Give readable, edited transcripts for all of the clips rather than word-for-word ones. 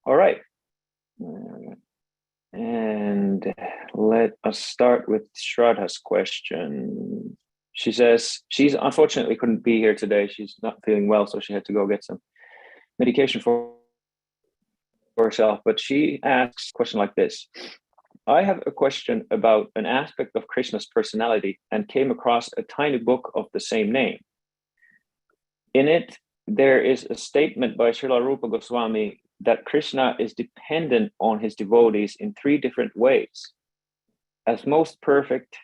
All right. And let us start with Shraddha's question. She says she's unfortunately couldn't be here today. She's not feeling well, so she had to go get some medication for herself. But she asks a question like this. I have a question about an aspect of Krishna's personality and came across a tiny book of the same name. In it, there is a statement by Srila Rupa Goswami that Krishna is dependent on his devotees in 3 different ways: as most perfect,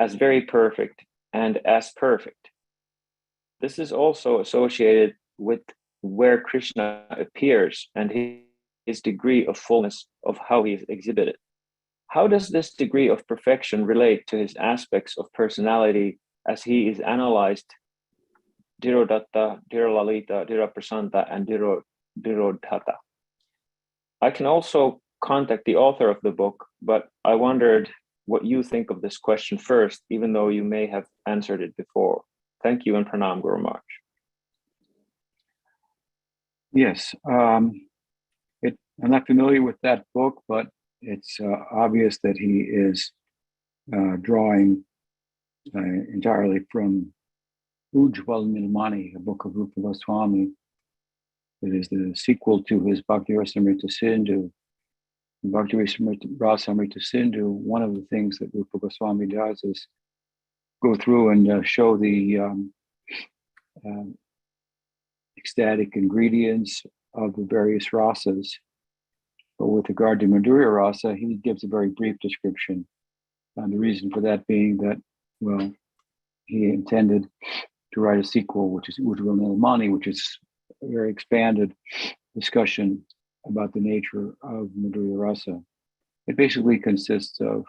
as very perfect, and as perfect. This is also associated with where Krishna appears and his degree of fullness of how he is exhibited. How does this degree of perfection relate to his aspects of personality as he is analyzed Dhirodatta, Dhiralalita, Dhiraprasanta, and Dhirodhata? I can also contact the author of the book, but I wondered what you think of this question first, even though you may have answered it before. Thank you and Pranam Guru Maharaj. Yes, I'm not familiar with that book, but it's obvious that he is drawing entirely from Ujjvala-nilamani, a book of Rupa Goswami. It is the sequel to his Bhakti Rasamrita Sindhu. In Bhakti Rasamrita Sindhu, one of the things that Rupa Goswami does is go through and show the ecstatic ingredients of the various rasas. But with regard to Madhurya Rasa, he gives a very brief description. And the reason for that being that, well, he intended to write a sequel, which is Ujjvala-nilamani, which is a very expanded discussion about the nature of Madhurya Rasa. It basically consists of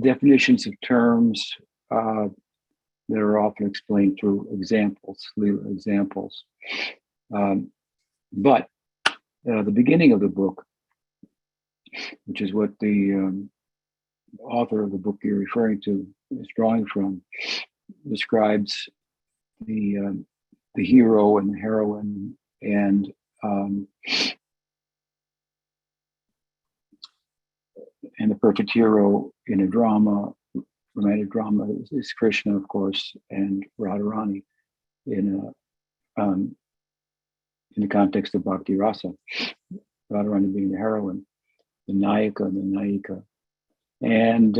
definitions of terms that are often explained through examples, little examples. But the beginning of the book, which is what the author of the book you're referring to is drawing from, describes the hero and the heroine, and the perfect hero in a drama, romantic drama, is Krishna, of course, and Radharani in the context of Bhakti Rasa. Radharani being the heroine, the Nayaka and the Nayika. And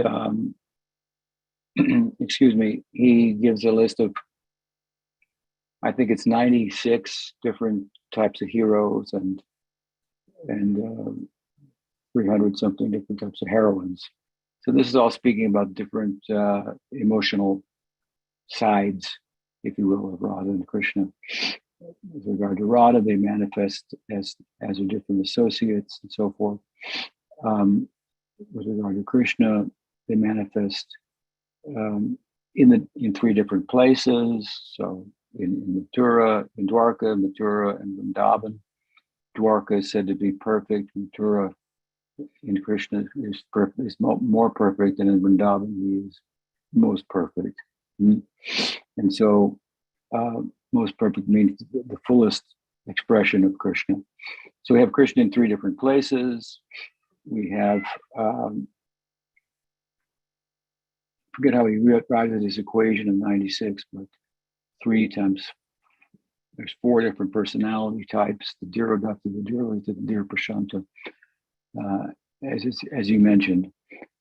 excuse me, he gives a list of, I think it's 96 different types of heroes and 300 something different types of heroines. So this is all speaking about different emotional sides, if you will, of Radha and Krishna. With regard to Radha, they manifest as their different associates and so forth. With regard to Krishna, they manifest in 3 different places. So in Mathura, in Dvaraka, Mathura, and Vrindavana. Dvaraka is said to be perfect. Mathura in Krishna is more perfect, and in Vrindavana he is most perfect. And so most perfect means the fullest expression of Krishna. So we have Krishna in 3 different places. We have, forget how he arrived at his equation of 96, but 3 times, there's 4 different personality types: the Dhirodatta, the Dhiralita, the Dhiraprasanta, as you mentioned,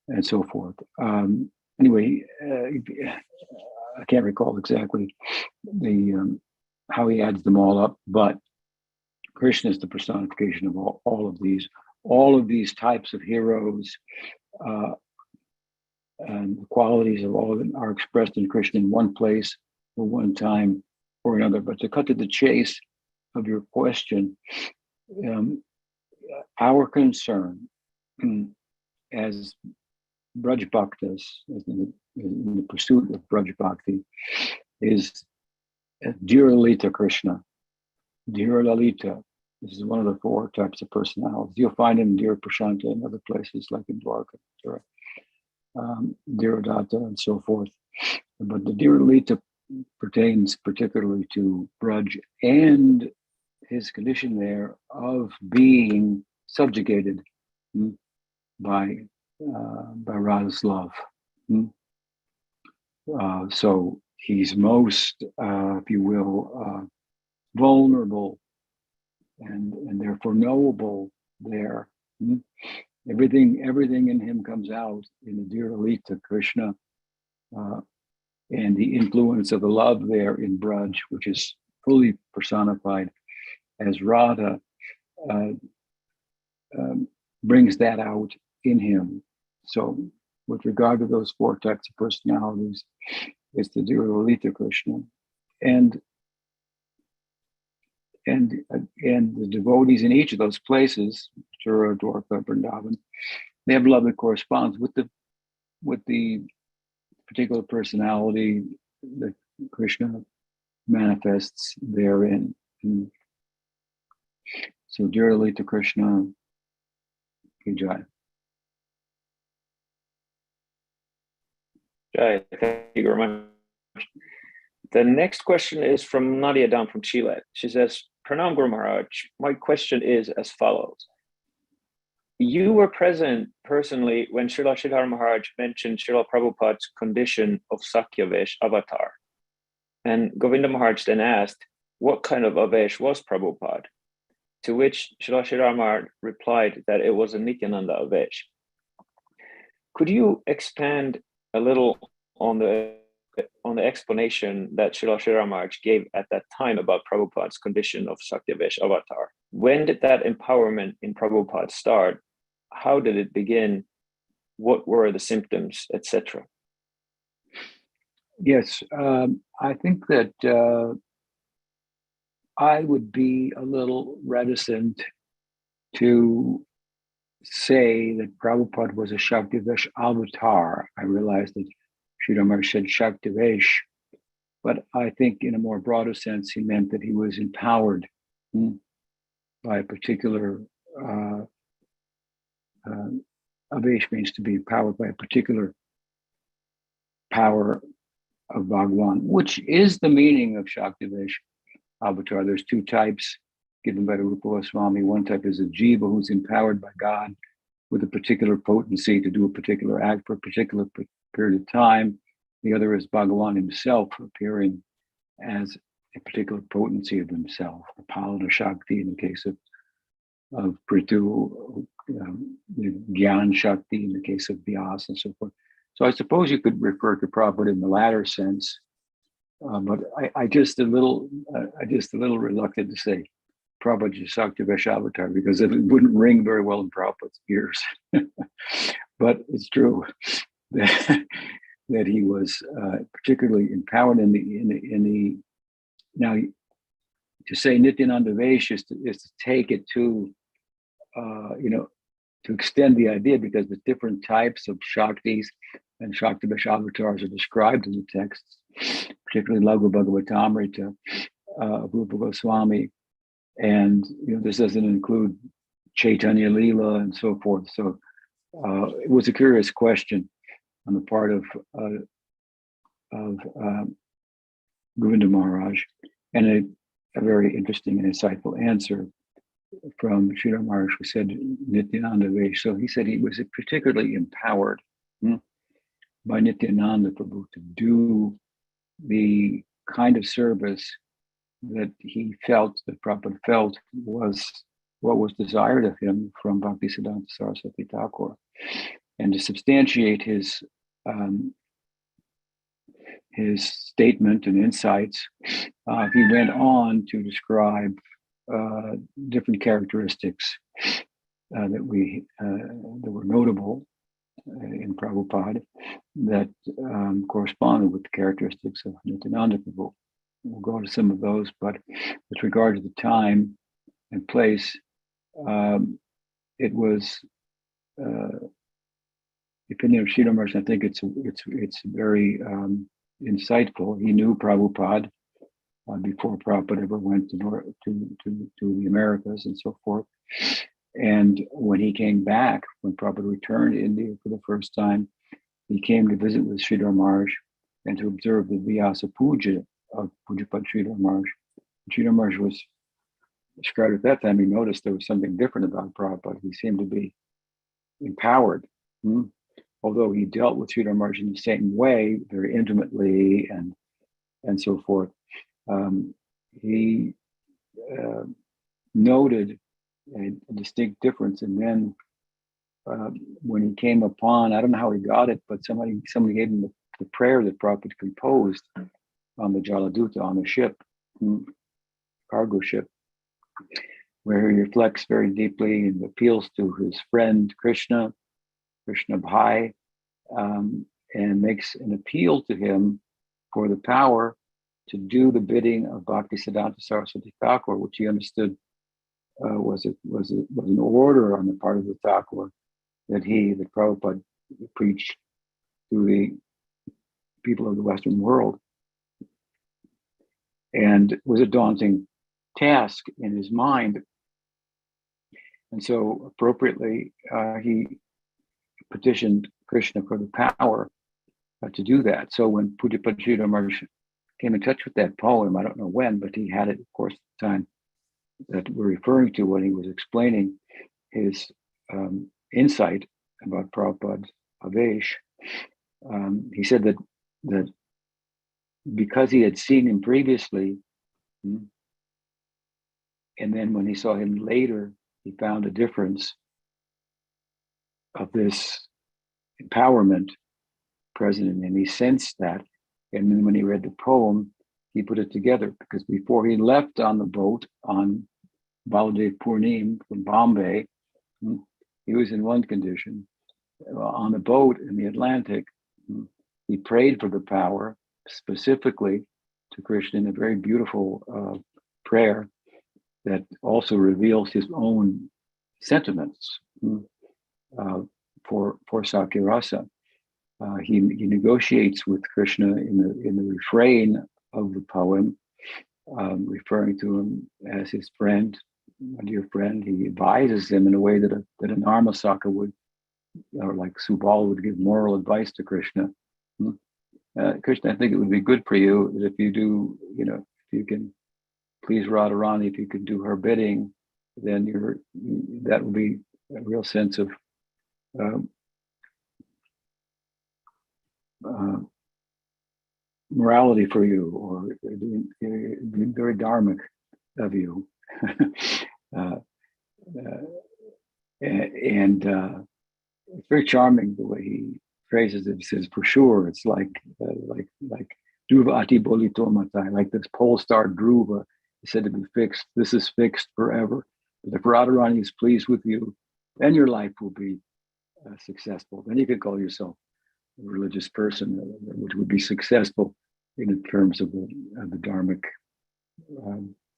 and so forth. Anyway, I can't recall exactly how he adds them all up, but Krishna is the personification of all of these. All of these types of heroes and the qualities of all of them are expressed in Krishna in one place or one time or another. But to cut to the chase of your question, our concern as Braj Bhaktas, in the pursuit of Braj Bhakti, is Dhira Lalita Krishna. Dhira Lalita. This is one of the 4 types of personalities. You'll find him in Dhira Prashanta and other places like in Dvaraka, Dhirodata, and so forth. But the Dhira Lita pertains particularly to Braj and his condition there of being subjugated by Radha's love. So he's most, if you will, vulnerable and therefore knowable there. Everything in him comes out in the Dhira Lita Krishna, and the influence of the love there in Braj, which is fully personified as Radha, brings that out in him. So with regard to those four types of personalities, it's the Dhira Lita Krishna. And the devotees in each of those places, Mathura, Dvaraka, Vrindavana, they have love that corresponds with the particular personality that Krishna manifests therein. So Dhira Lita Krishna, Jai. Jai, thank you very much. The next question is from Nadia down from Chile. She says, Pranam Guru Maharaj, my question is as follows. You were present personally when Srila Sridhara Maharaj mentioned Srila Prabhupada's condition of saktyavesa avatar. And Govinda Maharaj then asked, what kind of avesh was Prabhupada? To which Srila Sridhara Maharaj replied that it was a Nityananda avesh. Could you expand a little on the explanation that Srila Sridhara Maharaj gave at that time about Prabhupada's condition of saktyavesa avatar? When did that empowerment in Prabhupada start? How did it begin? What were the symptoms, etc.? Yes, I think that I would be a little reticent to say that Prabhupada was a Shaktivesh avatar. I realized that Sridhar Maharaj said Shaktivesh, but I think in a more broader sense, he meant that he was empowered by a particular, Avesh means to be empowered by a particular power of Bhagwan, which is the meaning of Shaktivesh avatar. There's two types given by the Rupa Goswami. One type is a jiva who's empowered by God with a particular potency to do a particular act for a particular period of time. The other is Bhagavan himself appearing as a particular potency of himself, Apalana Shakti in the case of Prithu, Gyan Shakti in the case of Vyas and so forth. So I suppose you could refer to Prabhupada in the latter sense, but I just a little reluctant to say Prabhupada is Saktyavesa avatar because it wouldn't ring very well in Prabhupada's ears. But it's true that he was particularly empowered in the. Now, to say Nityananda Vesh is to take it to to extend the idea, because the different types of Shaktis and Shaktivesh avatars are described in the texts, particularly Laghu Bhagavatamrita of Rupa Goswami. And this doesn't include Chaitanya Leela and so forth. So it was a curious question on the part of Govinda Maharaj, and a very interesting and insightful answer from Sridhar Maharaj, who said Nityananda Vesh. So he said he was particularly empowered by Nityananda Prabhu to do the kind of service that he felt, that Prabhupada felt was what was desired of him from Bhaktisiddhanta Saraswati Thakur. And to substantiate his statement and insights, he went on to describe different characteristics that were notable in Prabhupada that corresponded with the characteristics of Nityananda Prabhu. We'll go to some of those, but with regard to the time and place, it was the opinion of Sridhar Maharaj. I think it's very insightful. He knew Prabhupada before Prabhupada ever went to the Americas and so forth. And when he came back, when Prabhupada returned to India for the first time, he came to visit with Sridhar Maharaj, and to observe the Vyasa Puja of Pujapad Sridhar Maharaj. Sridhar Maharaj was described at that time. He noticed there was something different about Prabhupada. He seemed to be empowered. Although he dealt with Sridhar Maharaj in the same way, very intimately and so forth. He noted a distinct difference. And then when he came upon, I don't know how he got it, but somebody gave him the prayer that Prabhupada composed on the Jaladuta, on the ship, cargo ship, where he reflects very deeply and appeals to his friend Krishna Bhai, and makes an appeal to him for the power to do the bidding of Bhaktisiddhanta Saraswati Thakur, which he understood was an order on the part of the Thakur that Prabhupada preached to the people of the Western world. And it was a daunting task in his mind. And so appropriately, he petitioned Krishna for the power to do that. So when Pujapad Sridhar Maharaj came in touch with that poem, I don't know when, but he had it, of course, at the time that we're referring to when he was explaining his insight about Prabhupada's Avesh. He said that because he had seen him previously, and then when he saw him later, he found a difference of this empowerment present in him. He sensed that. And then when he read the poem, he put it together, because before he left on the boat on Baladev Purnim from Bombay, he was in one condition. On the boat in the Atlantic, he prayed for the power specifically to Krishna in a very beautiful prayer that also reveals his own sentiments for sakyavesa. He negotiates with Krishna in the refrain of the poem, referring to him as his friend, my dear friend. He advises him in a way that an Armasaka would, or like Subal would give moral advice to Krishna. Krishna, I think it would be good for you that if you do, if you can please Radharani, if you can do her bidding, then that will be a real sense of morality for you, or being very dharmic of you. And it's very charming the way he phrases it. He says, for sure, it's like Dhruva ati bolito matai, like this pole star Dhruva is said to be fixed. This is fixed forever. But if Radharani is pleased with you, then your life will be successful. Then you can call yourself a religious person, which would be successful in terms of the dharmic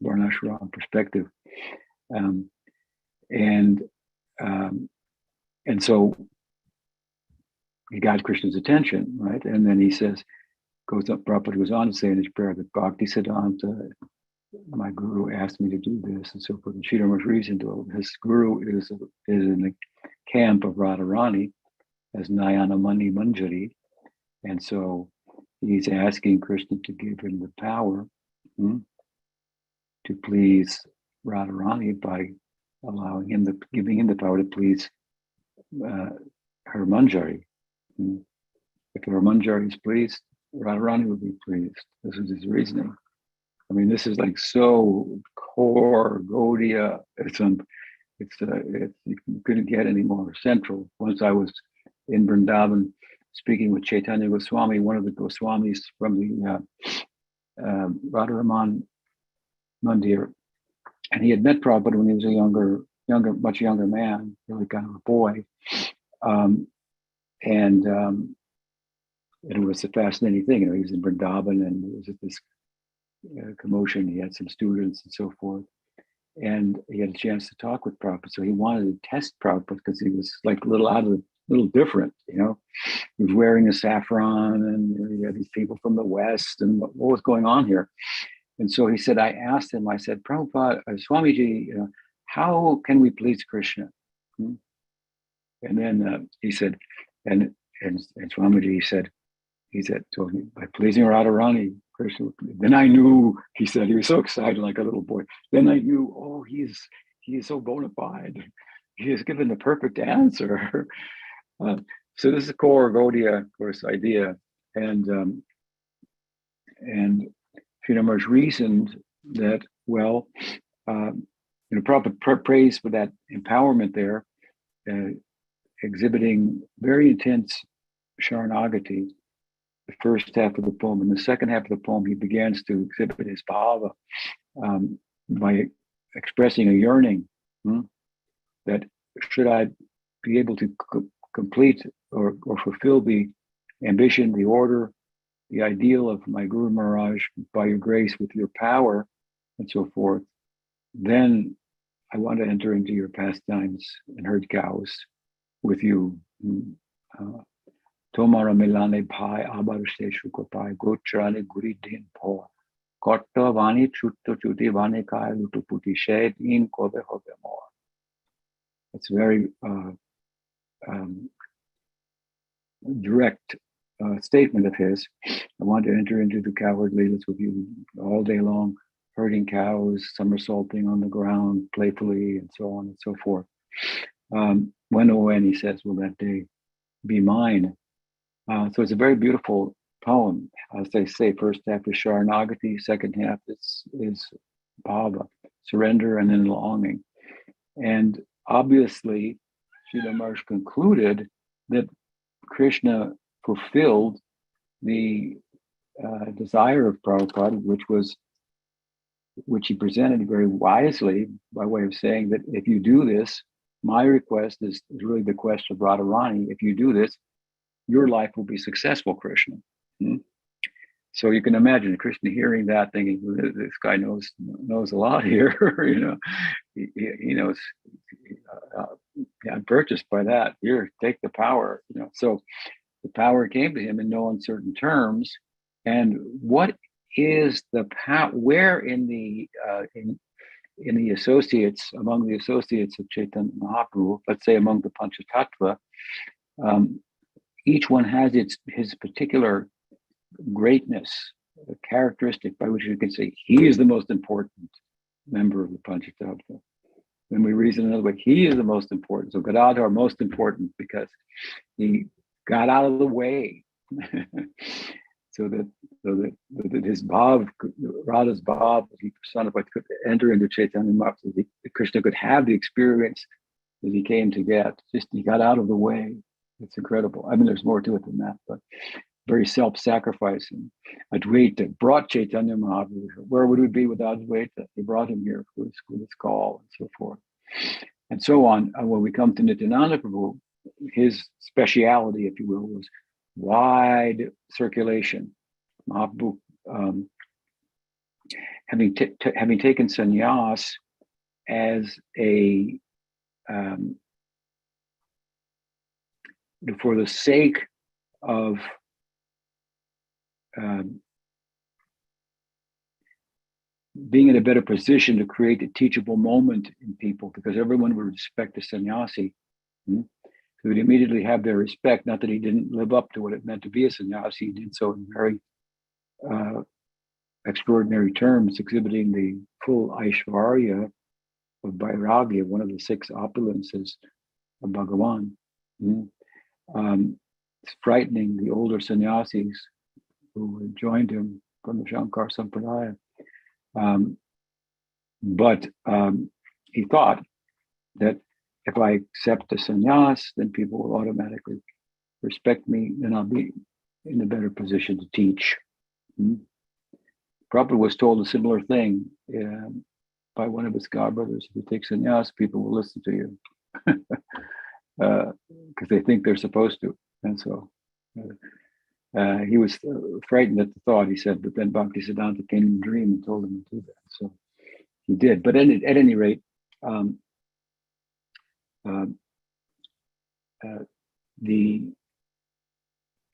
varnashram perspective. And so he got Krishna's attention, right? And then he says, Prabhupada goes on to say in his prayer that Bhaktisiddhanta, my guru, asked me to do this, and so forth. And Sridhar Maharaj reasoned to him. His guru is in the camp of Radharani as Nayanamani Manjari. And so he's asking Krishna to give him the power to please Radharani by giving him the power to please her Manjari. If her Manjari is pleased, Radharani will be pleased. This is his reasoning. I mean, this is like so core, Gaudiya. You couldn't get any more central. Once I was in Vrindavana speaking with Chaitanya Goswami, one of the Goswamis from the Radharaman Mandir, and he had met Prabhupada when he was a much younger man, really kind of a boy. And it was a fascinating thing. He was in Vrindavan, and there was this commotion. He had some students and so forth. And he had a chance to talk with Prabhupada. So he wanted to test Prabhupada because he was like a little different, He was wearing a saffron, and he had these people from the West, and what was going on here? And so he said, I asked him, I said, Prabhupada, Swamiji, how can we please Krishna? And then he said, and Swamiji said, he said to me, by pleasing Radharani, Krishna. Then I knew, he said, he was so excited like a little boy. Then I knew, oh, he is so bona fide. He has given the perfect answer. So this is a core Gaudiya, of course, idea. And Srila Maharaj reasoned that, well, Prabhupada praise for that empowerment there, exhibiting very intense Sharanagati, the first half of the poem. In the second half of the poem, he begins to exhibit his bhava by expressing a yearning that should I be able to complete or fulfill the ambition, the order, the ideal of my Guru Maharaj by your grace with your power and so forth, then I want to enter into your pastimes and herd cows with you. Tomara milane bhai abarushe shukopai gotrane guri din po kotta vani chutto chuti vani kai lutuputi shed in kobe hobe more. It's very direct statement of his. I want to enter into the cowherd leelas with you all day long, herding cows, somersaulting on the ground playfully, and so on and so forth. When he says, will that day be mine? So it's a very beautiful poem. As they say, first half is Sharanagati, second half is bhava, surrender, and then longing. And obviously, Srila Maharaj concluded that Krishna fulfilled the desire of Prabhupada, which he presented very wisely by way of saying that if you do this, my request is really the quest of Radharani. If you do this, your life will be successful, Krishna. So you can imagine Krishna hearing that, thinking, this guy knows a lot here. He knows. I'm purchased by that. Here, take the power. So the power came to him in no uncertain terms. And what is the power? Where in the associates, among the associates of Chaitanya Mahaprabhu, let's say among the Panchatattva, each one has his particular greatness, a characteristic by which you can say he is the most important member of the Panchatattva. When we reason another way, he is the most important. So Gadadhar most important because he got out of the way, so that his bhav, Radha's bhav, he personified, could enter into Chaitanya Mahaprabhu. Krishna could have the experience that he came to get. Just he got out of the way. It's incredible. I mean, there's more to it than that, but very self-sacrificing. Advaita brought Chaitanya Mahaprabhu. Where would we be without Advaita? He brought him here for his call and so forth. And so on. When we come to Nityananda Prabhu, his speciality, if you will, was wide circulation. Mahaprabhu, having taken sannyas as a for the sake of being in a better position to create a teachable moment in people, because everyone would respect the sannyasi. He would immediately have their respect. Not that he didn't live up to what it meant to be a sannyasi, he did so in very extraordinary terms, exhibiting the full Aishvarya of Vairagya, one of the 6 opulences of Bhagavan. It's frightening the older sannyasis who had joined him from the Shankar Sampradaya. But he thought that if I accept the sannyas, then people will automatically respect me, and I'll be in a better position to teach. Prabhupada was told a similar thing by one of his godbrothers. If you take sannyas, people will listen to you because they think they're supposed to. And so he was frightened at the thought, he said, but then Bhaktisiddhanta came in a dream and told him to do that. So he did. But at any rate,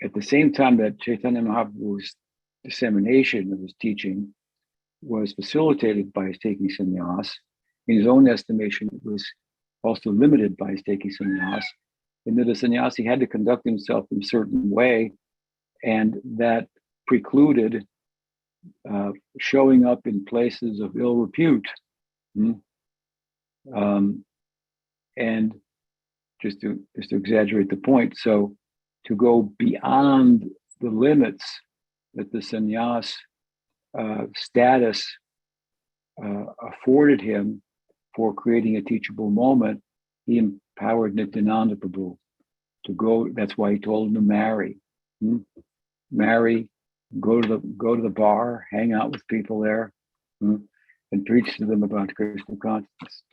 at the same time that Chaitanya Mahaprabhu's dissemination of his teaching was facilitated by his taking sannyas, in his own estimation, it was also limited by his taking sannyas, in that a sannyasi had to conduct himself in a certain way and that precluded showing up in places of ill repute. And just to exaggerate the point, so to go beyond the limits that the sannyas status afforded him for creating a teachable moment, he empowered Nityananda Prabhu to go. That's why he told him to marry, go to the bar, hang out with people there, and preach to them about Krishna consciousness.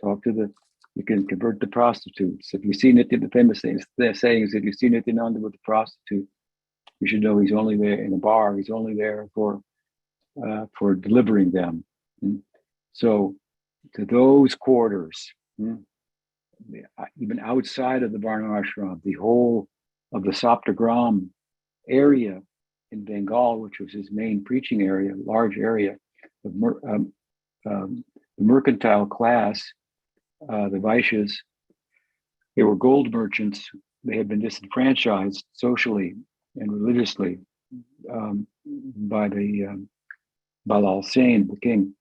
You can convert the prostitutes. If you see the famous things, they're saying is if you see Nityananda with a prostitute, you should know he's only there in a bar. He's only there for delivering them. So to those quarters, even outside of the Varna ashram, the whole of the Saptagram area in Bengal, which was his main preaching area, large area, the mercantile class, the Vaishyas, they were gold merchants. They had been disenfranchised socially and religiously by the Balal Sain, the king.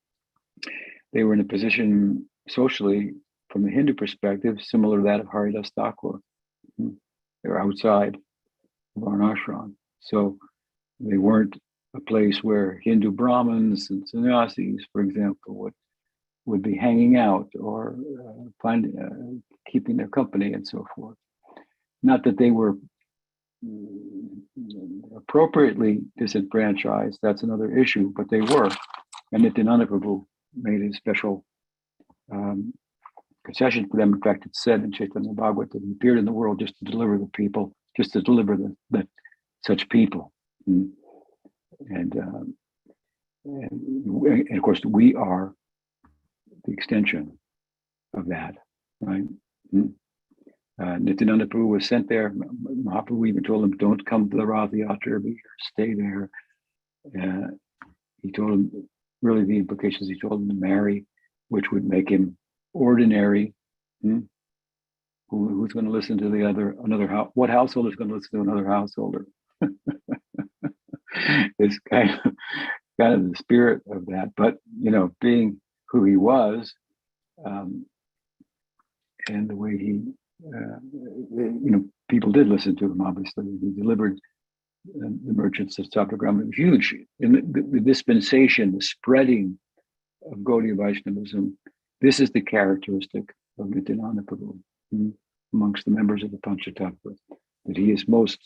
They were in a position socially, from the Hindu perspective, similar to that of Haridas Thakur. They were outside of Varnashram. So they weren't a place where Hindu Brahmins and sannyasis, for example, would be hanging out or keeping their company and so forth. Not that they were appropriately disenfranchised, that's another issue, but they were. And Nityananda Prabhu made a special concession for them. In fact, it's said in Chaitanya Bhagavad that he appeared in the world just to deliver the people, just to deliver such people. And of course, we are the extension of that, right? Nityananda Prabhu was sent there. Mahaprabhu even told him, don't come to the Rath Yatra, be here, stay there. He told him, really the implications, he told him to marry, which would make him ordinary. Who's going to listen to another house? What householder is going to listen to another householder? It's kind of the spirit of that. But, being who he was, and the way he, people did listen to him, obviously. He delivered the merchants of Sattvagram, huge. In the dispensation, the spreading of Gaudiya Vaishnavism, this is the characteristic of Nityananda Prabhu amongst the members of the Panchatattva, that he is most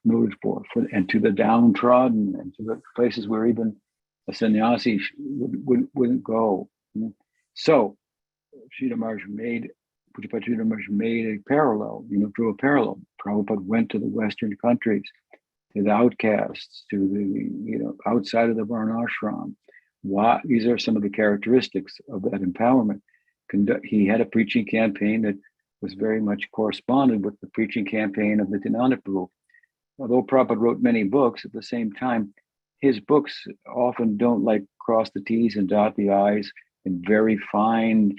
noted for, and to the downtrodden, and to the places where even a sannyasi wouldn't go. So, Sridhar Maharaj Pujapata Sridhar Maharaj made a parallel, drew a parallel. Prabhupada went to the Western countries, to the outcasts, to the, outside of the Varnashram. These are some of the characteristics of that empowerment. He had a preaching campaign that was very much corresponded with the preaching campaign of Nityananda Prabhu. Although Prabhupada wrote many books, at the same time, his books often don't cross the T's and dot the I's in very fine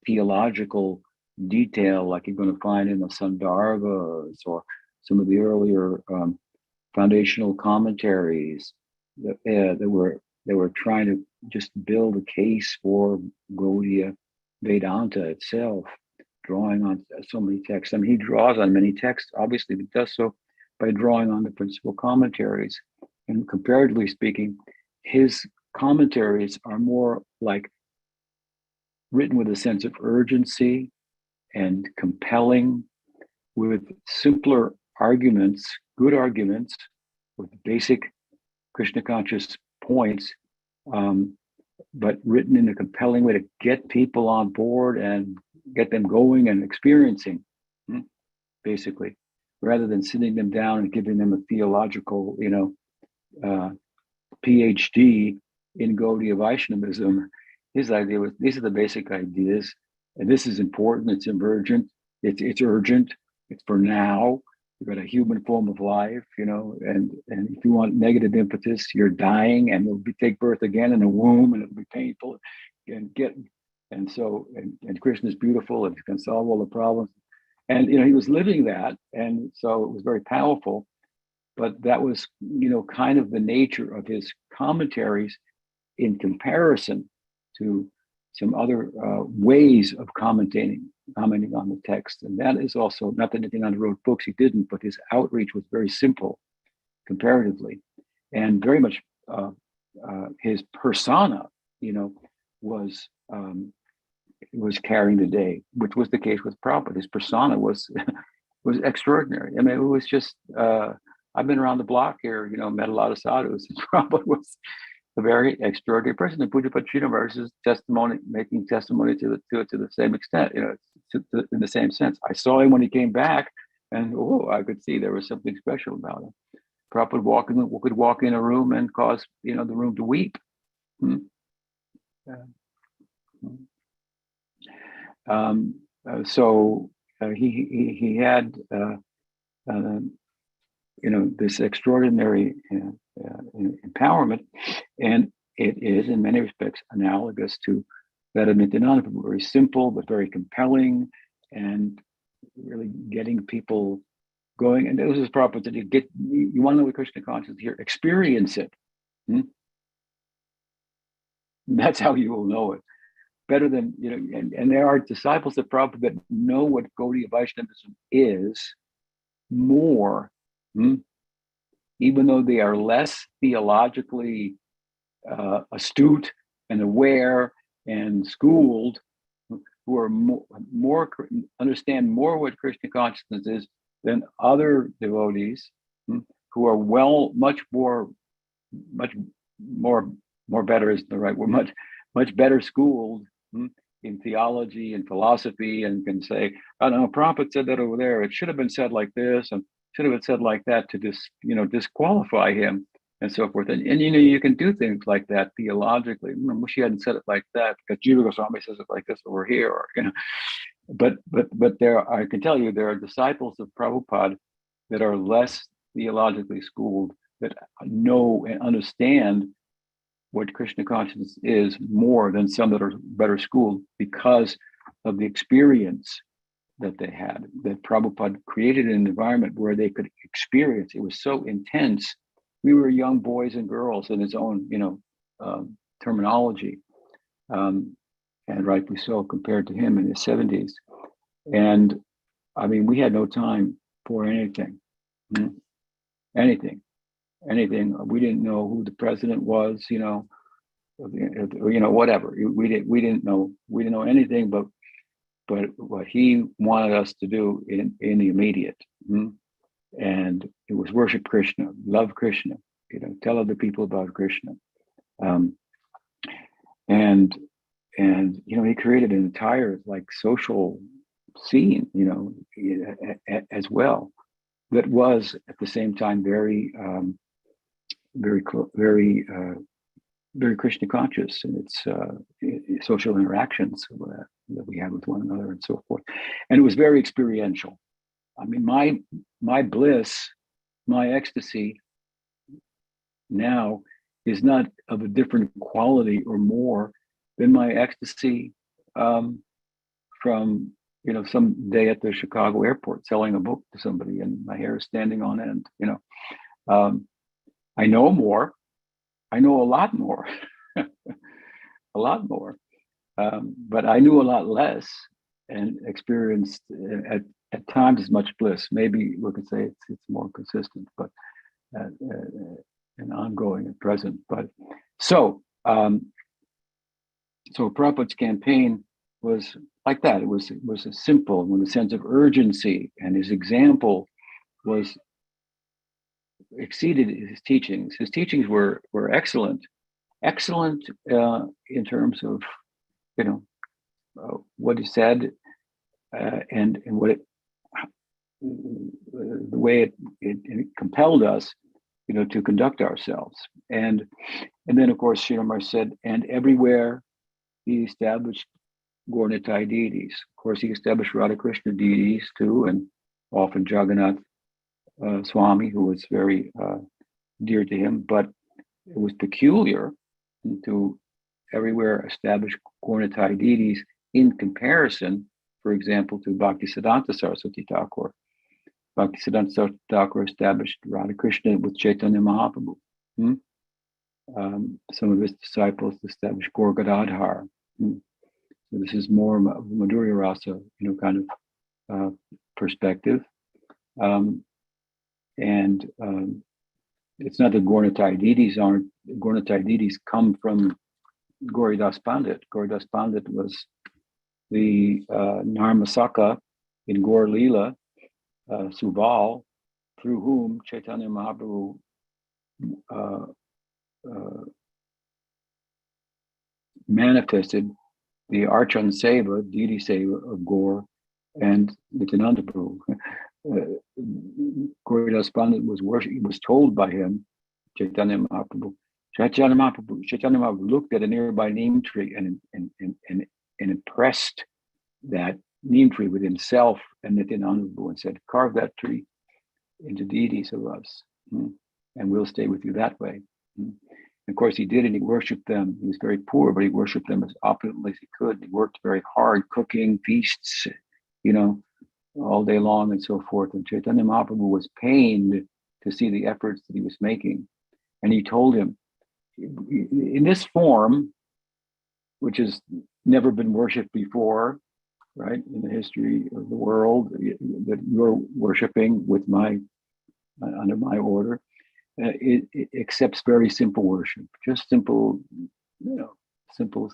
theological detail, like you're going to find in the Sandarbhas or some of the earlier foundational commentaries that were trying to just build a case for Gaudiya Vedanta itself, drawing on so many texts. I mean, he draws on many texts, obviously, but does so by drawing on the principal commentaries. And comparatively speaking, his commentaries are more like written with a sense of urgency and compelling, with simpler arguments, good arguments, with basic Krishna conscious points, but written in a compelling way to get people on board and get them going and experiencing, basically, rather than sitting them down and giving them a theological, PhD in Gaudiya Vaishnavism. His idea was, these are the basic ideas, and this is important, it's emergent, it's urgent, it's for now. You've got a human form of life, and if you want negative impetus, you're dying, and you'll take birth again in a womb, and it'll be painful, and Krishna is beautiful, and he can solve all the problems. And he was living that, and so it was very powerful. but that was, kind of the nature of his commentaries in comparison to some other ways of commenting on the text. And that is also, not that anything wrote books, he didn't, but his outreach was very simple comparatively, and very much his persona, was carrying the day, which was the case with Prabhupada. His persona was was extraordinary. I mean, it was just, I've been around the block here, met a lot of sadhus, and Prabhupada was a very extraordinary person. And Pujapad Srinivasa's testimony, making testimony to the same extent, in the same sense. I saw him when he came back, and I could see there was something special about him. Prabhupada could walk in a room and cause, the room to weep. So he had, this extraordinary empowerment, and it is in many respects analogous to that of Nityananda, very simple but very compelling, and really getting people going. And this is Prabhupada that you want to know what Krishna consciousness here, experience it. That's how you will know it. Better than, and there are disciples of Prabhupada that know what Gaudiya Vaishnavism is more, even though they are less theologically astute and aware and schooled, who are more understand more what Krishna consciousness is than other devotees who are much more better is the right word, much better schooled in theology and philosophy, and can say, I don't know, Prabhupada said that over there, it should have been said like this, and should have been said like that, to disqualify him, and so forth. And you can do things like that theologically. I wish he hadn't said it like that, because Jiva Goswami says it like this over here, or but I can tell you, there are disciples of Prabhupada that are less theologically schooled, that know and understand what Krishna consciousness is more than some that are better schooled, because of the experience that they had, that Prabhupada created an environment where they could experience. It was so intense. We were young boys and girls in his own, terminology, and rightly so, compared to him in his 70s. And I mean, we had no time for anything. Anything. We didn't know who the president was, whatever. We didn't know anything but what he wanted us to do in the immediate. And it was worship Krishna, love Krishna, tell other people about Krishna. And he created an entire social scene, as well, that was at the same time very Krishna conscious in its social interactions that we had with one another and so forth. And it was very experiential. I mean, my bliss, my ecstasy now is not of a different quality or more than my ecstasy from some day at the Chicago airport selling a book to somebody and my hair is standing on end. I know more. I know a lot more, but I knew a lot less and experienced at times as much bliss. Maybe we could say it's more consistent, but and ongoing and present. But so Prabhupada's campaign was like that. It was a simple, with a sense of urgency, and his example exceeded his teachings. His teachings were excellent in terms of what he said and what the way it compelled us, to conduct ourselves. And then of course Srila Maharaj said, and everywhere he established Gaura-Nitai deities. Of course, he established Radha Krishna deities too, and often Jagannath Swami, who was very dear to him, but it was peculiar to everywhere establish Gaura-Nitai deities in comparison, for example, to Bhaktisiddhanta Saraswati Thakur. Bhaktisiddhanta Thakur established Radha Krishna with Chaitanya Mahaprabhu. Some of his disciples established Gaur Gadadhar. So this is more Madhurya Rasa, kind of perspective. It's not that Gaurnitai deities aren't. Gaurnitai deities come from Gauridas Pandit. Gauridas Pandit was the Narmasaka in Gaur Leela, Subal, through whom Chaitanya Mahaprabhu manifested the Archan Seva, deity Seva of Gaur and Nityananda Prabhu. Gauridas Pandit was told by him, Chaitanya Mahaprabhu. Chaitanya Mahaprabhu looked at a nearby neem tree and impressed that neem tree with himself and Nityananda Prabhu and said, carve that tree into deities of us, and we'll stay with you that way. Of course, he did, and he worshipped them. He was very poor, but he worshipped them as opulently as he could. He worked very hard, cooking feasts, all day long and so forth. And Chaitanya Mahaprabhu was pained to see the efforts that he was making. And he told him, in this form, which has never been worshipped before, right, in the history of the world, that you're worshiping with under my order, it accepts very simple worship, just simple,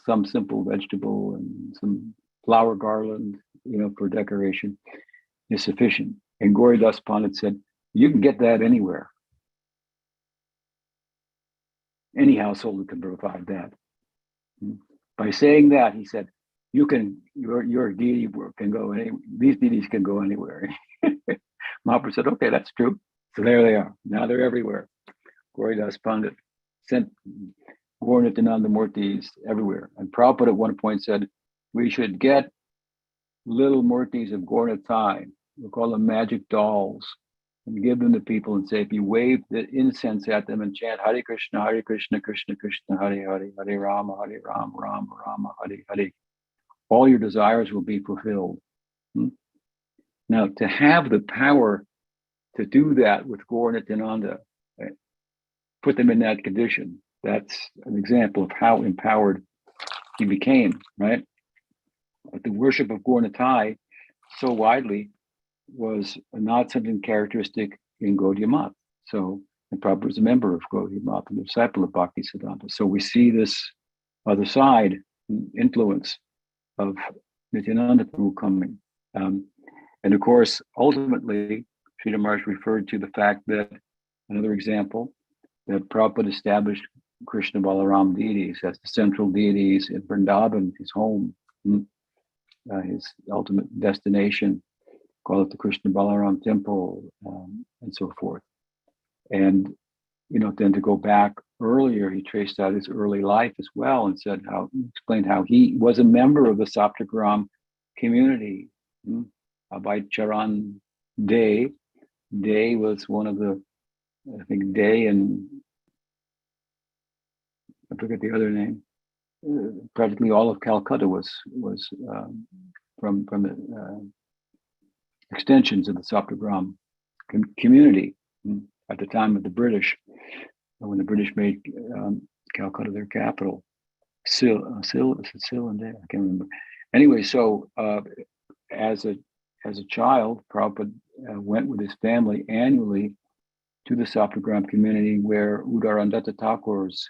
some simple vegetable and some flower garland, for decoration is sufficient. And Gauridas Pandit said, you can get that anywhere. Any household can provide that. By saying that, he said, your deity can go these deities can go anywhere. Mahaprabhu said, okay, that's true. So there they are. Now they're everywhere. Gauridas Pandit sent Gaur Nityananda Murtis everywhere. And Prabhupada at one point said, we should get little Murtis of Gaur Nitai, we'll call them magic dolls, and give them to people and say, if you wave the incense at them and chant Hare Krishna, Krishna Krishna, Hare Hare, Hare Rama, Rama Rama, Hare Hare, all your desires will be fulfilled. Now, to have the power to do that with Gaur Nityananda, put them in that condition, that's an example of how empowered he became, right? But the worship of Gaur Nitai so widely was not something characteristic in Gaudiya Math. So, and Prabhupada was a member of Gaudiya Math and a disciple of Bhaktisiddhanta. So we see this other side influence of Nityananda Prabhu coming. And of course, ultimately, Sridhar Maharaj referred to the fact that, another example, that Prabhupada established Krishna Balaram deities as the central deities in Vrindavan, his home, his ultimate destination, call it the Krishna Balaram temple, and so forth. And, then to go back earlier, he traced out his early life as well and explained how he was a member of the Saptagram community. Abhay Charan Day was one of the, I think Day and I forget the other name. Practically all of Calcutta was from the extensions of the Saptagram community at the time of the British, when the British made Calcutta their capital. Sil and Day? I can't remember. Anyway, so as a child, Prabhupada went with his family annually to the Saptagram community where Udarandata Thakur's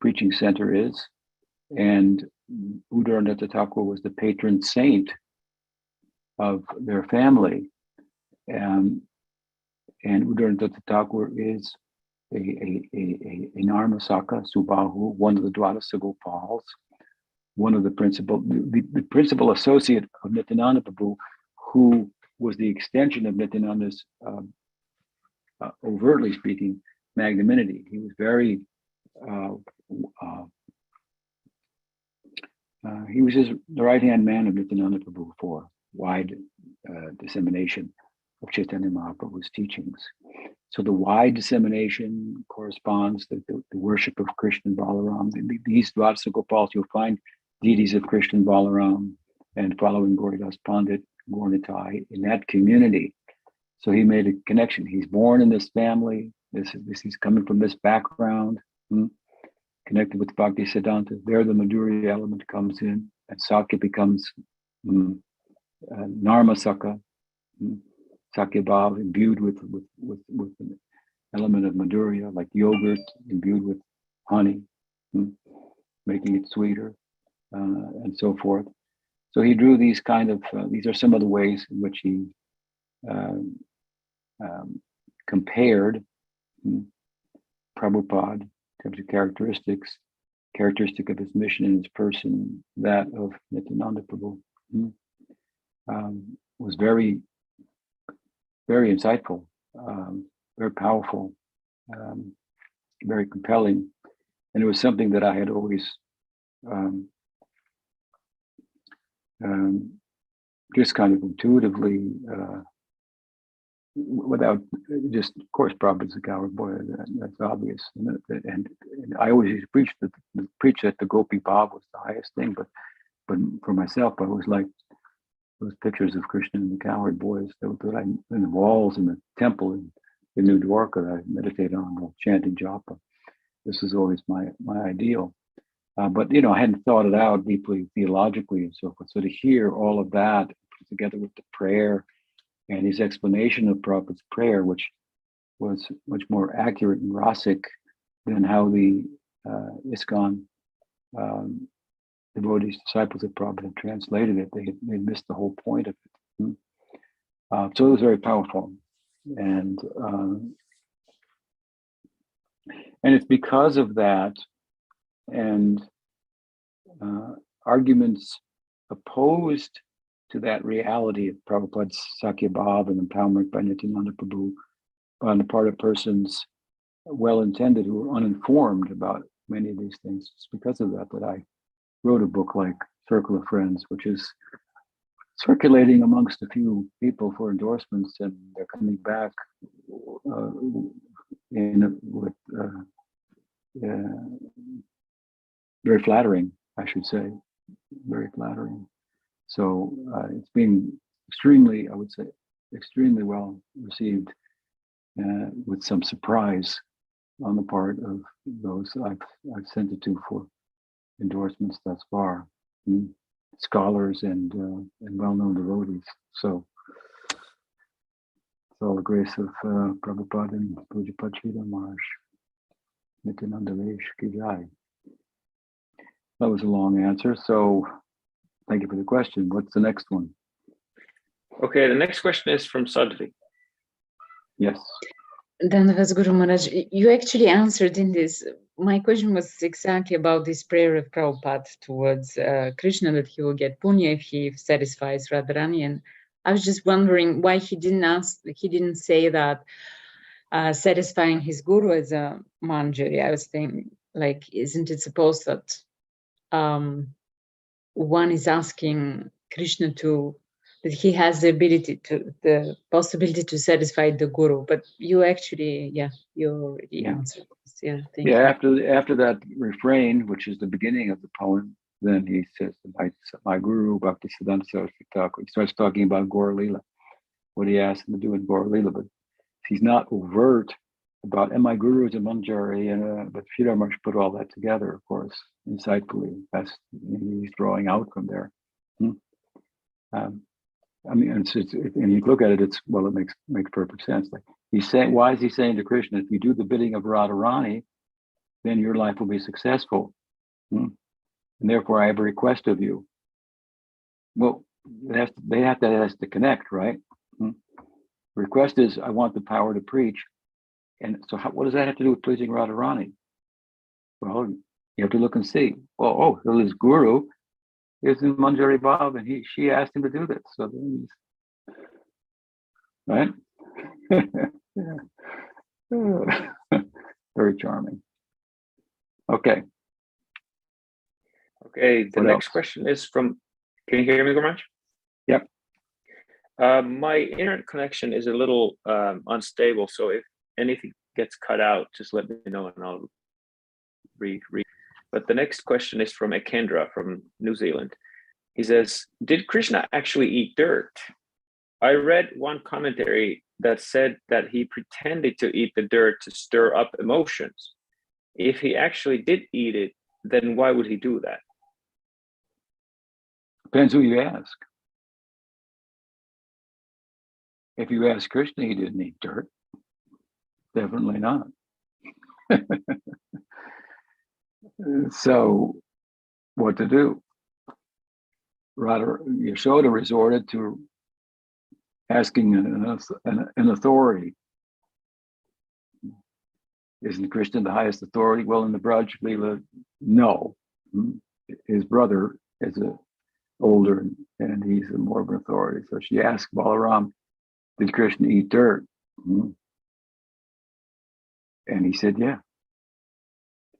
preaching center is. And Udarandata Thakur was the patron saint of their family. And Udarandata Thakur is a Narmasaka, Subahu, one of the Dwadasa Gopals, one of the principal associate of Nityananda Prabhu, who was the extension of Nityananda's, overtly speaking, magnanimity. He was very, he was just the right-hand man of Nityananda Prabhu for wide dissemination of Chaitanya Mahaprabhu's teachings. So the wide dissemination corresponds to the worship of Krishna and Balaram. These Dwadasa Gopals, you'll find deities of Krishna and Balaram, and following Gauridas Pandit, Gaur Nitai, in that community. So he made a connection. He's born in this family. He's coming from this background, connected with Bhakti Siddhanta. There, the Madhurya element comes in, and Sakya becomes Narma Sakya, Sakya Bhav, imbued with an element of Madhurya, like yogurt imbued with honey, making it sweeter, and so forth. So he drew these kind of, these are some of the ways in which he compared Prabhupada in terms of characteristic of his mission and his person, that of Nityananda Prabhu. Was very, very insightful, very powerful, very compelling. And it was something that I had always just kind of intuitively, without just, of course, Prabhupada's a coward boy, that's obvious. And I always used to preach that the Gopi Bhav was the highest thing, but for myself, I always liked those pictures of Krishna and the cowherd boys that I, in the walls in the temple in New Dvaraka that I meditate on while chanting japa. This is always my ideal. But I hadn't thought it out deeply theologically and so forth. So to hear all of that put together with the prayer and his explanation of Prabhupada's prayer, which was much more accurate and rasic than how the ISKCON devotees, disciples of Prabhupada translated it. They missed the whole point of it. So it was very powerful. And it's because of that and arguments opposed to that reality of Prabhupada's Sakya Bhav and empowerment by Nityananda Prabhu on the part of persons well-intended who were uninformed about many of these things. It's because of that I wrote a book like Circle of Friends, which is circulating amongst a few people for endorsements, and they're coming back very flattering, I should say, very flattering. So it's being extremely, I would say, extremely well received, with some surprise on the part of those I've sent it to for endorsements thus far, scholars and well-known devotees. So it's all the grace of Prabhupada and Pujapad Sridhara Maharaj. Nityananda Resh Ki Jai. That was a long answer, so thank you for the question. What's the next one? Okay, the next question is from Sadhvi. Yes. Dandavas Guru Maharaj, you actually answered in this. My question was exactly about this prayer of Prabhupada towards Krishna, that he will get punya if he satisfies Radharani. And I was just wondering why he didn't say that satisfying his guru as a manjari. I was thinking, like, isn't it supposed that one is asking Krishna that he has the possibility to satisfy the guru, but you actually, you already answered this. Thank you. After that refrain, which is the beginning of the poem, then he says, my guru, Bhakti Siddhanta Saraswati Thakur. He starts talking about Gaur Lila, what he asked him to do in Gaur Lila, but he's not overt about, and my guru is a manjari, but Sridhar Maharaj put all that together, of course, insightfully. He's drawing out from there. I mean, and you look at it, it makes perfect sense. Like he's saying, why is he saying to Krishna, if you do the bidding of Radharani, then your life will be successful. And therefore I have a request of you. Well, they have to connect, right? Request is, I want the power to preach. And so what does that have to do with pleasing Radharani? Well, you have to look and see. Well, so his guru is in Manjari Bhav, and she asked him to do this. So then right? Very charming. Okay. Okay, the next question is from, can you hear me, Gurmaj? Yep. My internet connection is a little unstable, so if anything gets cut out, just let me know and I'll read. But the next question is from Ekendra from New Zealand. He says, did Krishna actually eat dirt? I read one commentary that said that he pretended to eat the dirt to stir up emotions. If he actually did eat it, then why would he do that? Depends who you ask. If you ask Krishna, he didn't eat dirt. Definitely not. So, what to do? Radha Yashoda resorted to asking an authority. Isn't Krishna the highest authority? Well, in the Braj Leela, no. His brother is older and he's more of an authority. So she asked Balaram, did Krishna eat dirt? And he said, yeah.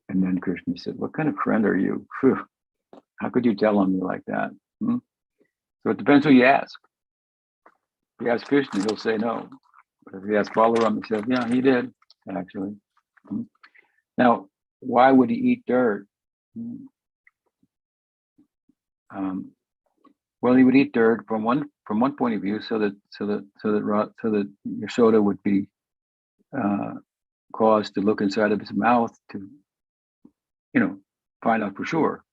And then Krishna said, what kind of friend are you? Phew. How could you tell on me like that? So it depends who you ask. If you ask Krishna, he'll say no. But if you ask Balaram, he says, yeah, he did, actually. Now, why would he eat dirt? Well, he would eat dirt from one point of view, so that Yashoda would be caused to look inside of his mouth to, find out for sure.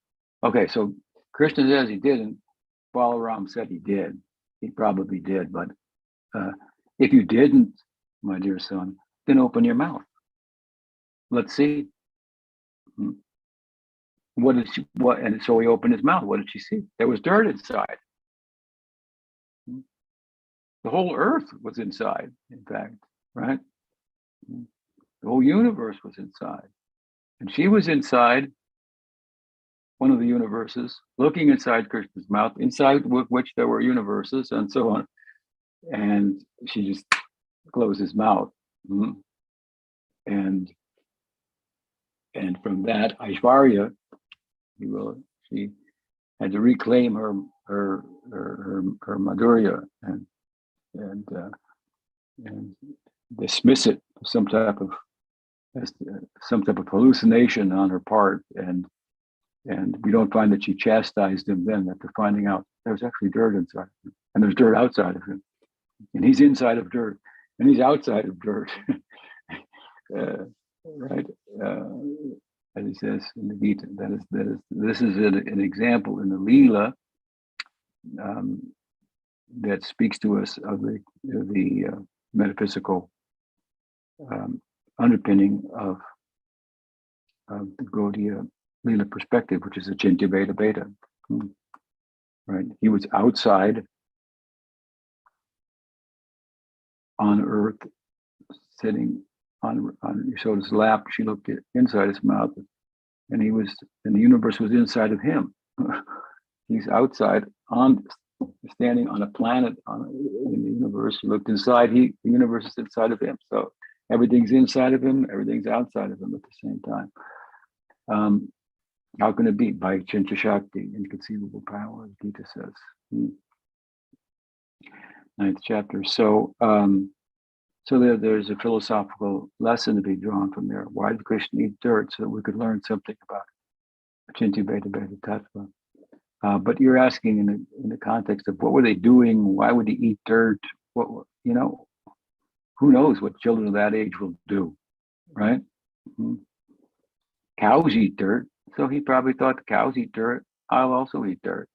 Okay, so Krishna says he didn't. Balaram said he did. He probably did, but if you didn't, my dear son, then open your mouth. Let's see. What did she? What? And so he opened his mouth. What did she see? There was dirt inside. The whole earth was inside. In fact, right? The whole universe was inside, and she was inside one of the universes, looking inside Krishna's mouth, inside which there were universes, and so on. And she just closed his mouth, and from that Aishvarya, she had to reclaim her Madhurya and dismiss it as some type of hallucination on her part, and we don't find that she chastised him then after finding out there's actually dirt inside of him, and there's dirt outside of him, and he's inside of dirt, and he's outside of dirt, right? As he says in the Gita, this is an example in the Leela that speaks to us of the metaphysical underpinning of the Gaudiya Leela perspective, which is a Chintya Veda Beta. Right? He was outside on earth, sitting on Yashoda's lap. She looked inside his mouth, and the universe was inside of him. He's outside, standing on a planet in the universe. He looked inside. The universe is inside of him. So everything's inside of him. Everything's outside of him at the same time. How can it be? By Chinta Shakti, inconceivable power, as Gita says. 9th chapter. So there's a philosophical lesson to be drawn from there. Why did Krishna eat dirt? So that we could learn something about Chinta Veda Beta Tattva. But you're asking in the context of what were they doing? Why would he eat dirt? Who knows what children of that age will do, right? Cows eat dirt. So he probably thought the cows eat dirt. I'll also eat dirt.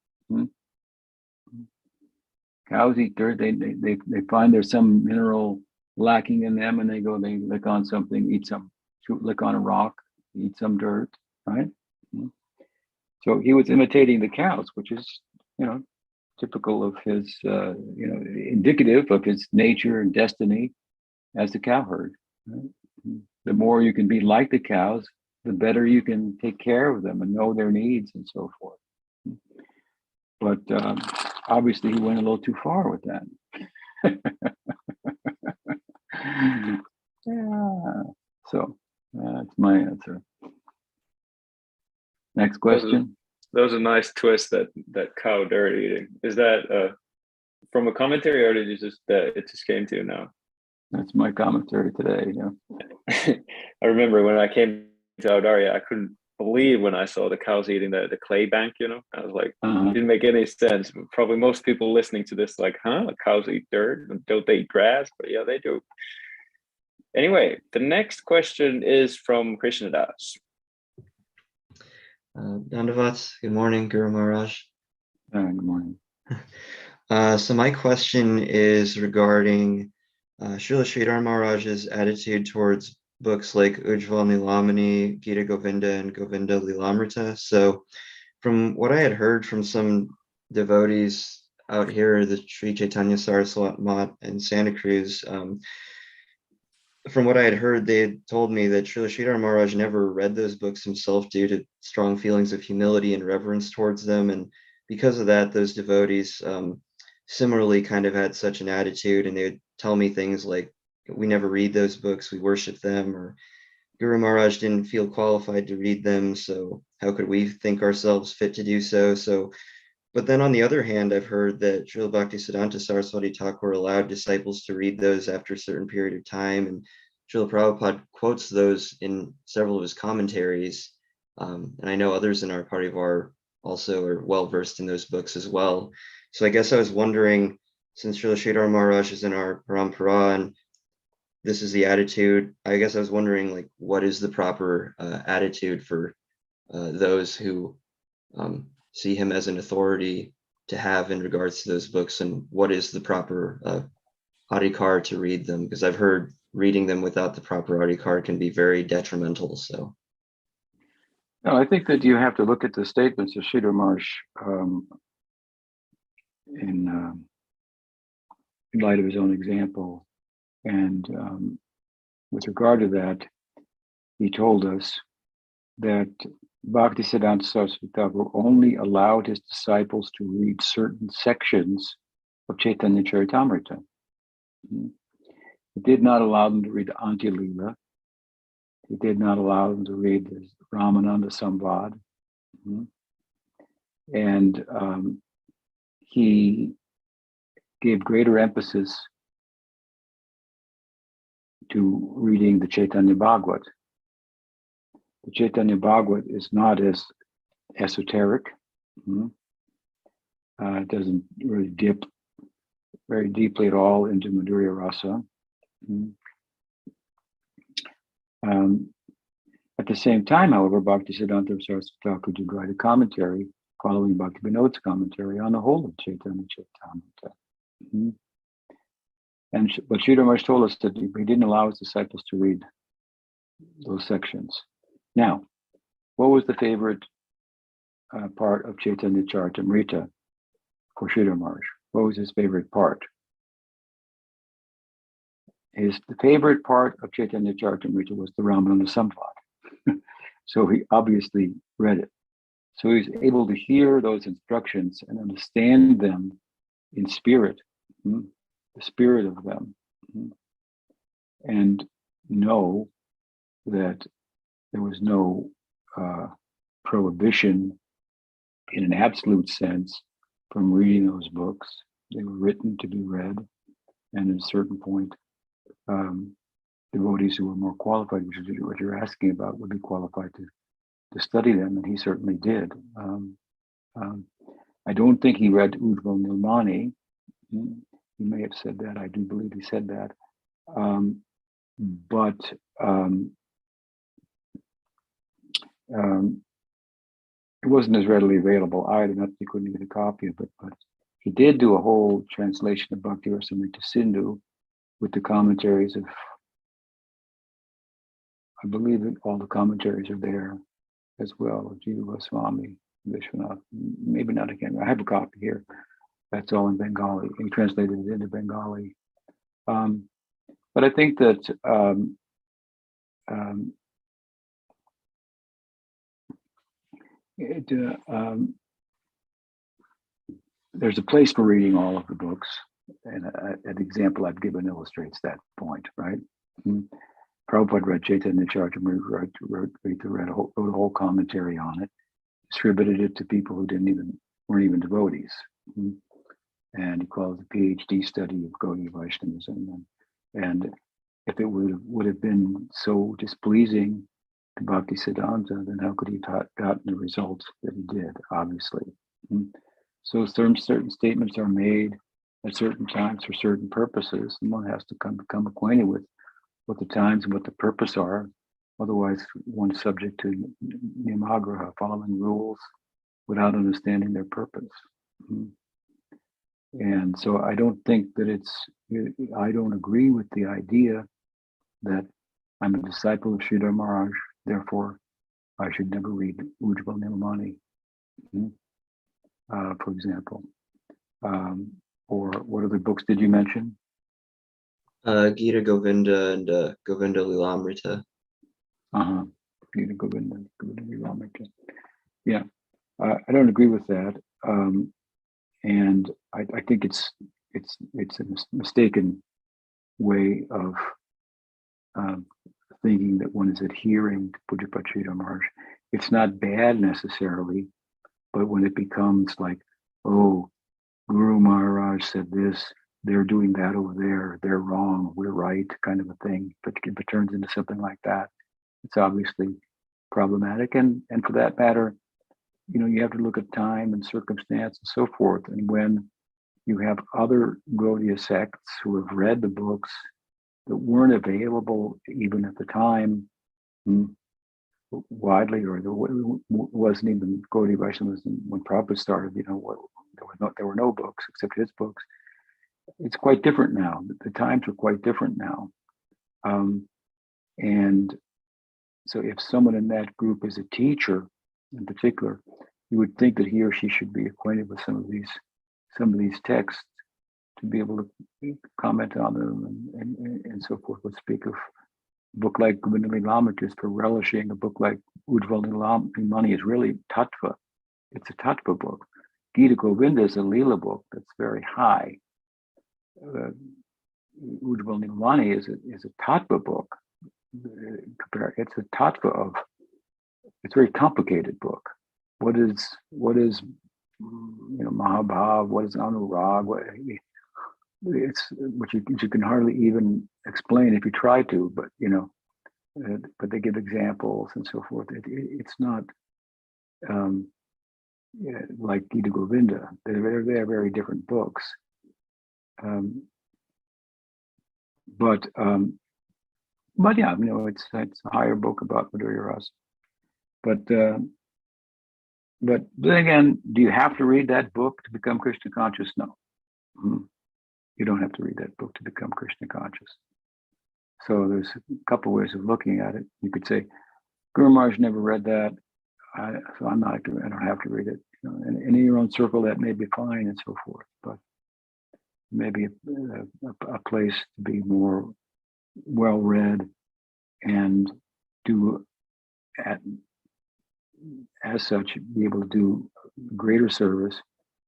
Cows eat dirt. They find there's some mineral lacking in them, and they lick on something, lick on a rock, eat some dirt, right? So he was imitating the cows, which is, typical of his, indicative of his nature and destiny as the cowherd. Right? The more you can be like the cows, the better you can take care of them and know their needs and so forth. But obviously he went a little too far with that. Yeah. So that's my answer. Next question. That was a nice twist, that cow dirt eating. Is that from a commentary, or did you it just came to you now? That's my commentary today. Yeah. I remember when I came to Audarya, believe when I saw the cows eating the clay bank, you know. I was like, Uh-huh. it didn't make any sense. Probably most people listening to this like, huh? Cows eat dirt? Don't they eat grass? But yeah, they do. Anyway, the next question is from Krishna Das. Dandavat, good morning, Guru Maharaj. Good morning. So my question is regarding Srila Sridhara Maharaj's attitude towards books like Ujjvala-nilamani, Gita Govinda, and Govinda Lilamrita. So from what I had heard from some devotees out here, the Sri Chaitanya Saraswat Mat in Santa Cruz, from what I had heard, they had told me that Srila Sridhara Maharaj never read those books himself due to strong feelings of humility and reverence towards them. And because of that, those devotees similarly kind of had such an attitude, and they would tell me things like, we never read those books, we worship them, or Guru Maharaj didn't feel qualified to read them, so how could we think ourselves fit to do so? But then on the other hand, I've heard that Srila Bhaktisiddhanta Saraswati Thakur allowed disciples to read those after a certain period of time, and Srila Prabhupada quotes those in several of his commentaries. And I know others in our Parivar also are well versed in those books as well. So I guess I was wondering, since Srila Sridhara Maharaj is in our Parampara and this is the attitude, I guess I was wondering, like, what is the proper attitude for those who see him as an authority to have in regards to those books, and what is the proper adhikar to read them? Because I've heard reading them without the proper adhikar can be very detrimental. So, no, I think that you have to look at the statements of Sridhar Maharaj in light of his own example. And with regard to that, he told us that Bhaktisiddhanta Saraswati Thakur only allowed his disciples to read certain sections of Chaitanya Charitamrita. He did not allow them to read the Antya Lila. He did not allow them to read the Ramananda Samvad. And he gave greater emphasis to reading the Chaitanya Bhagavat. The Chaitanya Bhagavat is not as esoteric. It doesn't really dip very deeply at all into Madhurya Rasa. At the same time, however, Bhaktisiddhanta Saraswati Thakur did write a commentary following Bhakti Vinod's commentary on the whole of Chaitanya Charitamrita. But Sridhar Maharaj told us that he didn't allow his disciples to read those sections. Now, what was the favorite part of Chaitanya Charitamrita for Sridhar Maharaj? What was his favorite part? The favorite part of Chaitanya Charitamrita was the Ramananda Samvad. So he obviously read it. So he was able to hear those instructions and understand them in spirit, the spirit of them, and know that there was no prohibition in an absolute sense from reading those books. They were written to be read, and at a certain point, devotees who were more qualified, which is what you're asking about, would be qualified to study them, and he certainly did. I don't think he read Ujjvala-nilamani. He may have said that. I do believe he said that. But it wasn't as readily available either. Not that he couldn't get a copy of it, but he did do a whole translation of Bhakti Rasamrita Sindhu with the commentaries of, I believe that all the commentaries are there as well, of Jiva Goswami, Vishwanath, maybe not again. I have a copy here. That's all in Bengali. He translated it into Bengali. But I think that there's a place for reading all of the books, and an example I've given illustrates that point, right? Prabhupada read Chaitanya Charitamrita, wrote a whole commentary on it, distributed it to people who weren't even devotees, and he called it the PhD study of Gaudiya Vaishnavism. And if it would have been so displeasing to Bhakti Siddhanta, then how could he have gotten the results that he did, obviously? So certain statements are made at certain times for certain purposes, and one has to become acquainted with what the times and what the purpose are. Otherwise, one's subject to niyamagraha, following rules without understanding their purpose. And so I don't think that I don't agree with the idea that I'm a disciple of Sridhar Maharaj, therefore I should never read Ujjvala-nilamani, for example. Or what other books did you mention? Gita Govinda and Govinda Lilamrita. Gita Govinda Lilamrita. Yeah, I don't agree with that, and I think it's a mistaken way of thinking that one is adhering to Pujyapada Sridhar Maharaj. It's not bad necessarily, but when it becomes like, oh, Guru Maharaj said this, they're doing that over there, they're wrong, we're right, kind of a thing. But if it turns into something like that, it's obviously problematic. And for that matter, you have to look at time and circumstance and so forth. And when you have other Gaudiya sects who have read the books that weren't available even at the time widely, or there wasn't even Gaudiya Vaishnavism when Prabhupada started, there were no books except his books. It's quite different now. The times are quite different now. And so if someone in that group is a teacher in particular, you would think that he or she should be acquainted with some of these texts to be able to comment on them and so forth. Would speak of a book like Govinda Lilamrita is for relishing. A book like Ujjvala-nilamani is really tattva. It's a tattva book. Gita Govinda is a lila book that's very high. Ujjvala-nilamani is a tattva book. It's a tattva of, it's a very complicated book. What is Mahabhav? What is Anurag? It's which you can hardly even explain if you try to, but but they give examples and so forth. It's not like Gita Govinda. They're very different books. But yeah, it's a higher book about Madhurya Rasa. But then again, do you have to read that book to become Krishna conscious? No. You don't have to read that book to become Krishna conscious. So there's a couple ways of looking at it. You could say, Guru Maharaj never read that, so I don't have to read it. And in your own circle, that may be fine and so forth. But maybe a place to be more well-read and do as such be able to do greater service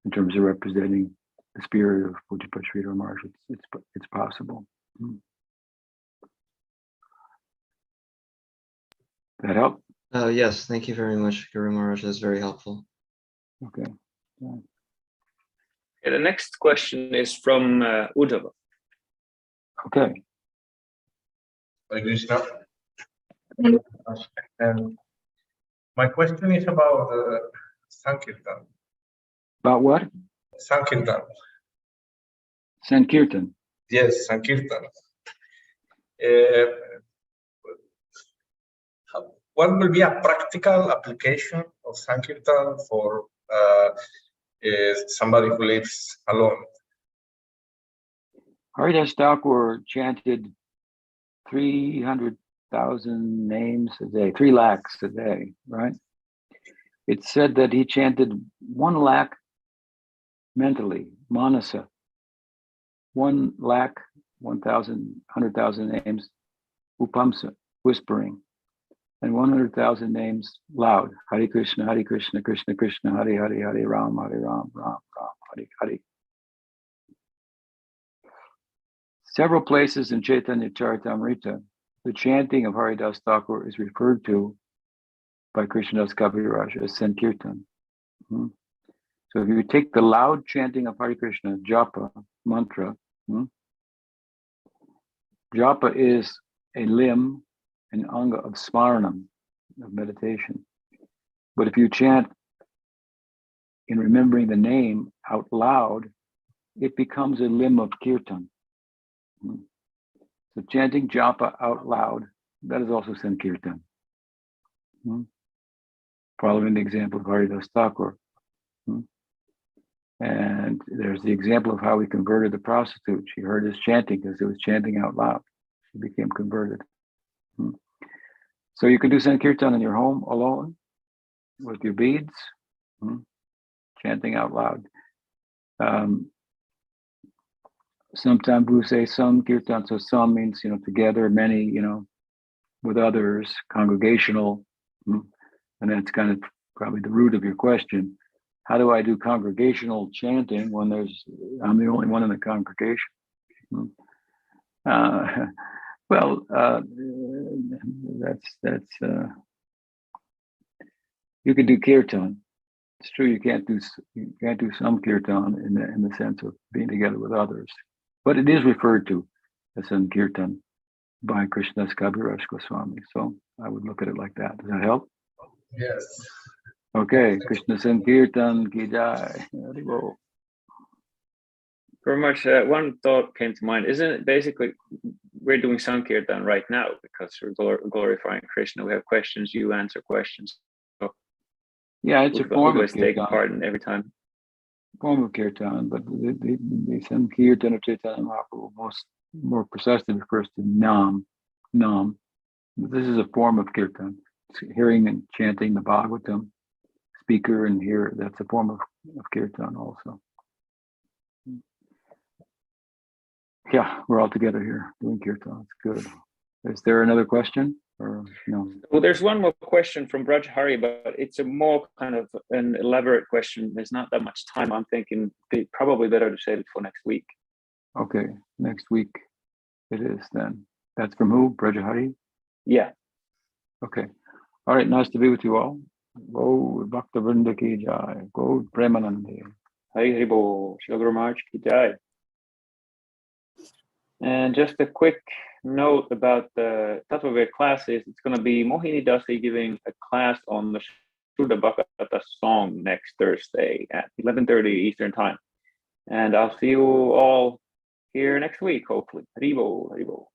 in terms of representing the spirit of Pujyapada Sridhar Maharaj. It's possible. That help? Yes, thank you very much, Guru Maharaj. That's very helpful. Okay. Yeah. The next question is from Uddhava. Okay. Hare Krishna. And my question is about Sankirtan. About what? Sankirtan. Sankirtan. Yes, Sankirtan. What will be a practical application of Sankirtan for somebody who lives alone? Haridas Thakur chanted 300,000 names a day, 3 lakhs a day, right? It's said that he chanted 1 lakh mentally, manasa, 1 lakh, 100,000 names, upamsa, whispering, and 100,000 names loud. Hare Krishna, Krishna Krishna, Hare Hare, Hare Ram, Ram Ram, Hare Hare. Several places in Chaitanya Charitamrita, the chanting of Haridas Thakur is referred to by Krishnadas Kaviraj as Sankirtan. So if you take the loud chanting of Hare Krishna, japa, mantra, japa is a limb, an anga of smaranam, of meditation. But if you chant in remembering the name out loud, it becomes a limb of kirtan. So chanting japa out loud, that is also sankirtan. Following the example of Haridas Thakur. And there's the example of how he converted the prostitute. She heard his chanting because it was chanting out loud. She became converted. So you can do sankirtan in your home alone with your beads, chanting out loud. Sometimes we say sankirtan, so some means, together, many, with others, congregational. And that's kind of probably the root of your question. How do I do congregational chanting when I'm the only one in the congregation? That's you can do kirtan. It's true you can't do some kirtan in the sense of being together with others, but it is referred to as sankirtan by Krishnadas Kaviraj Goswami. So I would look at it like that. Does that help? Yes. Okay, Krishna Sankirtan ki jai. Very much. One thought came to mind. Isn't it basically we're doing Sankirtan right now because we're glorifying Krishna? We have questions, you answer questions. So yeah, it's a form of kirtan. Taking part in every time. Form of kirtan, but the Sankirtan of Chaitanya Mahaprabhu more precisely refers to nam. This is a form of kirtan. It's hearing and chanting the Bhagavatam, speaker and hear. That's a form of kirtan also. Yeah, we're all together here doing kirtan. It's good. Is there another question or no? Well, there's one more question from Braj Hari, but it's a more kind of an elaborate question. There's not that much time. I'm thinking probably better to save it for next week. Okay, next week it is then. That's from who? Braj Hari? Yeah. Okay. All right, nice to be with you all. Go Bhakta Vrinda ki jai. Go Premanande. Hari Hari Bol. Srila Guru Maharaj ki jai. And just a quick note about the Tattva classes. It's going to be Mohini Dasi giving a class on the Shuddha Bhakata song next Thursday at 11:30 Eastern Time. And I'll see you all here next week, hopefully. Hari Bol, Hari Bol.